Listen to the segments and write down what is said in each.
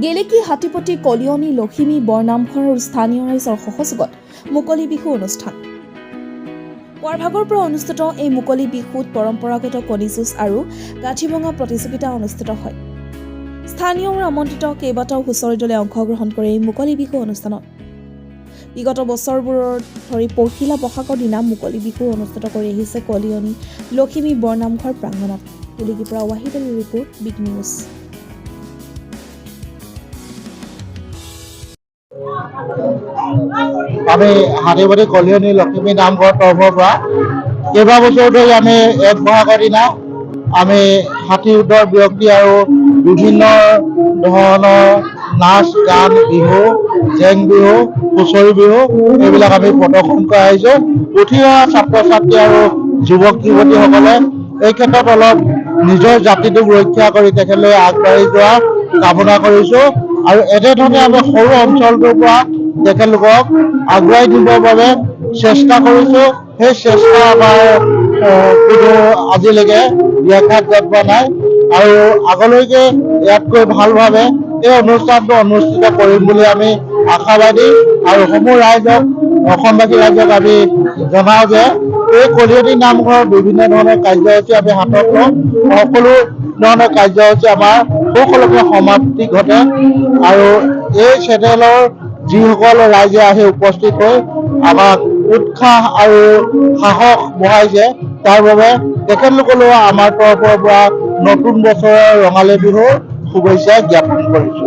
গেলেকী হাতীপতি কলিয়নী লখিমী বৰনামঘৰ আৰু স্থানীয় ৰাইজৰ সহযোগত মুকলি বিহু অনুষ্ঠান। পুৱাৰ ভাগৰ পৰা অনুষ্ঠিত এই মুকলি বিহুত পৰম্পৰাগত কণী যুঁজ আৰু গাঁঠি ভঙা প্ৰতিযোগিতা অনুষ্ঠিত হয়। স্থানীয় আৰু আমন্ত্ৰিত কেইবাটাও হুঁচৰি দলে অংশগ্ৰহণ কৰে এই মুকলি বিহু অনুষ্ঠানত। বিগত বছৰবোৰৰ ধৰি পহিলা বহাগৰ দিনা মুকলি বিহু অনুষ্ঠিত কৰি আহিছে কলিয়নী লখিমী বৰনামঘৰ প্ৰাংগণত। গেলেকীৰ পৰা ৱাহিদ আলীৰ ৰিপৰ্ট, বিগ নিউজ। আমি হাতীপতি কলিয়নী লখিমী নামঘৰ তৰফৰ পৰা কেইবাবছৰ ধৰি আমি ১ বহাগৰ দিনা আমি হাতী উদ্ধাৰ ব্যক্তি আৰু বিভিন্ন ধৰণৰ নাচ গান, বিহু, জেং বিহু, হুঁচৰি বিহু এইবিলাক আমি প্ৰদৰ্শন কৰি আহিছোঁ। উঠি অহা ছাত্ৰ ছাত্ৰী আৰু যুৱক যুৱতীসকলে এই ক্ষেত্ৰত অলপ নিজৰ জাতিটোক ৰক্ষা কৰি তেখেতলৈ আগবাঢ়ি যোৱা কামনা কৰিছোঁ আৰু এনেধৰণে আমি সৰু অঞ্চলটোৰ পৰা তেখেতলোকক আগুৱাই নিবৰ বাবে চেষ্টা কৰিছোঁ। সেই চেষ্টা আমাৰ কোনো আজিলৈকে ব্যাঘাত জন্মা নাই আৰু আগলৈকে ইয়াতকৈ ভালভাৱে এই অনুষ্ঠানটো অনুষ্ঠিত কৰিম বুলি আমি আশাবাদী আৰু সমূহ ৰাইজক, অসমবাসী ৰাইজক আমি জনাওঁ যে এই কলিয়নী নামঘৰৰ বিভিন্ন ধৰণৰ কাৰ্যসূচী আমি হাতত লওঁ। সকলো ধৰণৰ কাৰ্যসূচী আমাৰ সুকলমে সমাপ্তি ঘটে আৰু এই চেনেলৰ যিসকল ৰাইজে আহি উপস্থিত হৈ আমাক উৎসাহ আৰু সাহস বঢ়াইছে তাৰ বাবে তেখেতলোকলৈ আমাৰ তৰফৰ পৰা নতুন বছৰৰ ৰঙালী বিহুৰ শুভেচ্ছা জ্ঞাপন কৰিছোঁ।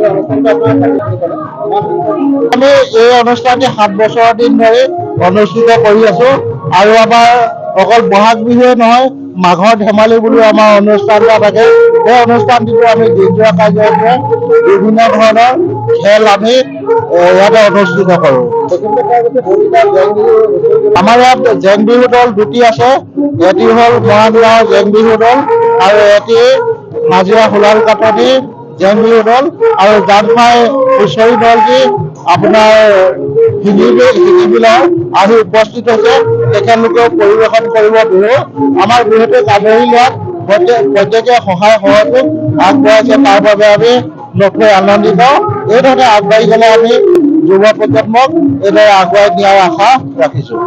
আমি এই অনুষ্ঠানটি 7 বছৰ দিন ধৰি অনুষ্ঠিত কৰি আছোঁ আৰু আমাৰ অকল বহাগ বিহুৱে নহয়, মাঘৰ ধেমালি বুলিও আমাৰ অনুষ্ঠান এটা থাকে। সেই অনুষ্ঠানটিতো আমি দিনজোৰা কাৰ্যসূচীৰে বিভিন্ন ধৰণৰ খেল আমি ইয়াতে অনুষ্ঠিত কৰোঁ। আমাৰ ইয়াত জেং বিহু দল দুটি আছে। এটি হ'ল মৰাণগাঁৱৰ জেং বিহু দল আৰু এটি নাজিৰা হোলাল কাটনি জেং বিহু দল আৰু জানফাই হুঁচৰি দলটি আপোনাৰ হিলিবিলৰ আহি উপস্থিত হৈছে। তেখেতলোকেও পৰিৱেশন কৰিব বিহু। আমাৰ বিহুটোক আদৰি লোৱাত প্ৰত্যেকে সহায় সহযোগ আগবঢ়াইছে, তাৰ বাবে আমি নথৈ আনন্দিত। এইধৰণে আগবাঢ়ি গ'লে আমি যুৱ প্ৰজন্মক এইদৰে আগুৱাই নিয়াৰ আশা ৰাখিছোঁ।